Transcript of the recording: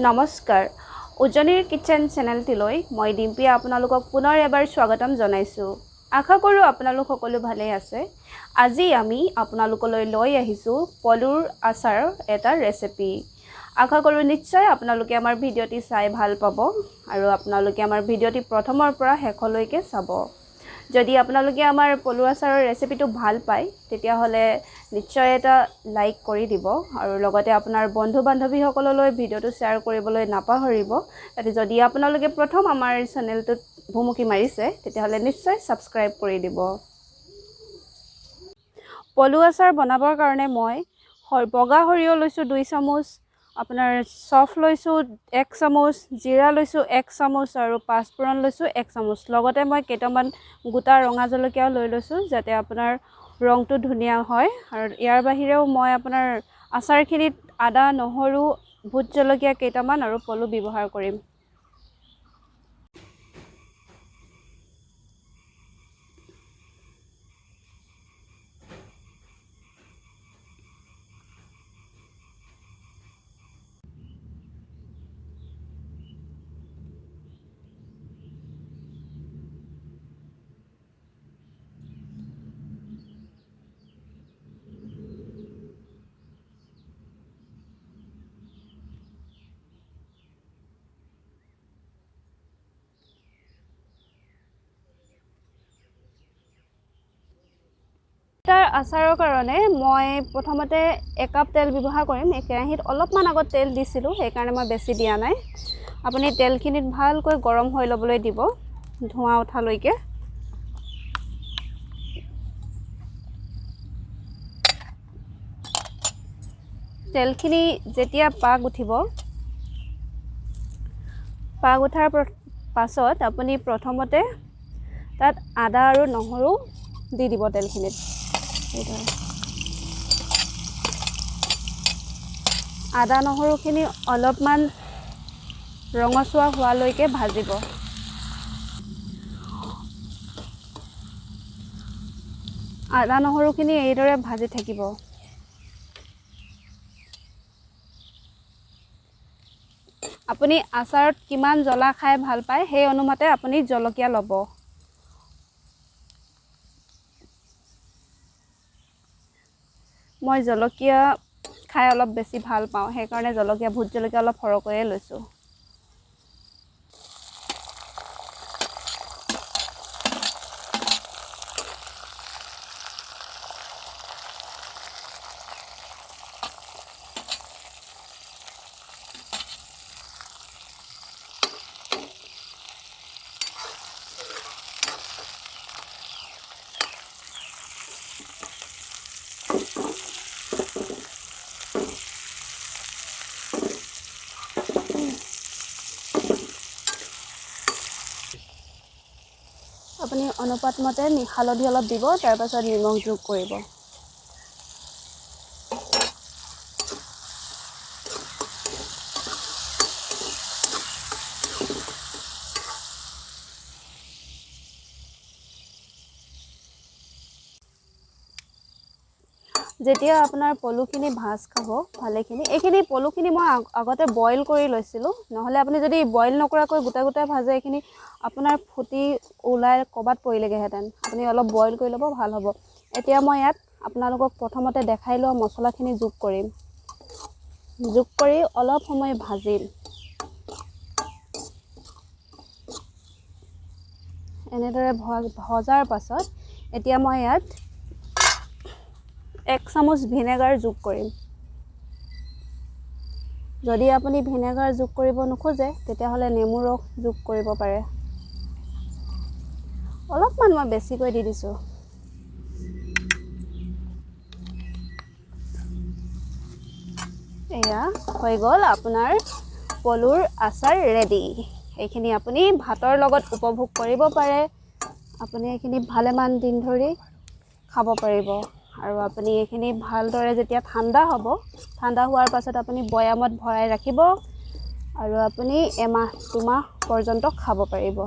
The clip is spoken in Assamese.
নমস্কাৰ উজনিৰ কিচেন চেনেলটিলৈ মই ডিম্পিয়ে আপোনালোকক পুনৰ এবাৰ স্বাগতম জনাইছোঁ। আশা কৰোঁ আপোনালোক সকলো ভালে আছে। আজি আমি আপোনালোকলৈ লৈ আহিছোঁ পলুৰ আচাৰৰ এটা ৰেচিপি। আশা কৰোঁ নিশ্চয় আপোনালোকে আমাৰ ভিডিঅ'টি চাই ভাল পাব আৰু আপোনালোকে আমাৰ ভিডিঅ'টি প্ৰথমৰ পৰা শেষলৈকে চাব। যদি আপোনালোকে আমাৰ পলু আচাৰৰ ৰেচিপিটো ভাল পায় তেতিয়াহ'লে নিশ্চয় এটা লাইক কৰি দিব আৰু লগতে আপোনাৰ বন্ধু বান্ধৱীসকললৈ ভিডিঅ'টো শ্বেয়াৰ কৰিবলৈ নাপাহৰিব। যদি আপোনালোকে প্ৰথম আমাৰ চেনেলটোত ভুমুকি মাৰিছে তেতিয়াহ'লে নিশ্চয় ছাবস্ক্ৰাইব কৰি দিব। পলু আচাৰ বনাবৰ কাৰণে মই বগা সৰিয়হ লৈছোঁ 2 চামুচ, আপোনাৰ চফ লৈছোঁ 1 চামুচ, জিৰা লৈছোঁ 1 চামুচ আৰু পাঁচফোৰণ লৈছোঁ 1 চামুচ। লগতে মই কেইটামান গোটা ৰঙা জলকীয়াও লৈ লৈছোঁ যাতে আপোনাৰ ৰংটো ধুনীয়া হয়। আৰু ইয়াৰ বাহিৰেও মই আপোনাৰ আচাৰখিনিত আদা, নহৰু, ভোট জলকীয়া কেইটামান আৰু পলু ব্যৱহাৰ কৰিম। তাৰ আচাৰৰ কাৰণে মই প্ৰথমতে 1 কাপ তেল ব্যৱহাৰ কৰিম। এই কেৰাহীত অলপমান আগত তেল দিছিলোঁ, সেইকাৰণে মই বেছি দিয়া নাই। আপুনি তেলখিনিত ভালকৈ গৰম হৈ ল'বলৈ দিব ধোঁৱা উঠালৈকে। তেলখিনি যেতিয়া পাক উঠিব, পাক উঠাৰ পাছত আপুনি প্ৰথমতে তাত আদা আৰু নহৰু দি দিব তেলখিনিত। আদা নহৰুখিনি অলপমান ৰঙচুৱা হোৱালৈকে ভাজিব। আদা নহৰুখিনি এইদৰে ভাজি থাকিব। আপুনি আচাৰত কিমান জ্বলা খাই ভাল পায় সেই অনুমতে আপুনি জলকীয়া ল'ব। মই জলকীয়া খাই অলপ বেছি ভাল পাওঁ, সেইকাৰণে জলকীয়া ভোট জলকীয়া অলপ সৰহকৈয়ে লৈছোঁ। আপুনি অনুপাত মতে হালধি অলপ দিব, তাৰপাছত নিমখ যোগ কৰিব। যেতিয়া আপোনাৰ পলুখিনি ভাজ খাব ভালেখিনি, এইখিনি পলুখিনি মই আগতে বইল কৰি লৈছিলোঁ, নহ'লে আপুনি যদি বইল নকৰাকৈ গোটা গোটা ভাজে এইখিনি আপোনাৰ ফুটি ওলাই ক'ৰবাত পৰিলেগৈহেঁতেন। আপুনি অলপ বইল কৰি ল'ব, ভাল হ'ব। এতিয়া মই ইয়াত আপোনালোকক প্ৰথমতে দেখাই লোৱা মছলাখিনি যোগ কৰিম। যোগ কৰি অলপ সময় ভাজিম। এনেদৰে ভজাৰ পাছত এতিয়া মই ইয়াত 1 চামুচ ভিনেগাৰ যোগ কৰিম। যদি আপুনি ভিনেগাৰ যোগ কৰিব নোখোজে তেতিয়াহ'লে নেমু ৰস যোগ কৰিব পাৰে। অলপমান মই বেছিকৈ দি দিছোঁ। এয়া হৈ গ'ল আপোনাৰ পলুৰ আচাৰ ৰেডি। এইখিনি আপুনি ভাতৰ লগত উপভোগ কৰিব পাৰে। আপুনি এইখিনি ভালেমান দিন ধৰি খাব পাৰিব। আৰু আপুনি এইখিনি ভালদৰে যেতিয়া ঠাণ্ডা হ'ব, ঠাণ্ডা হোৱাৰ পাছত আপুনি বৈয়ামত ভৰাই ৰাখিব আৰু আপুনি 1 মাহ 2 মাহ পৰ্যন্ত খাব পাৰিব।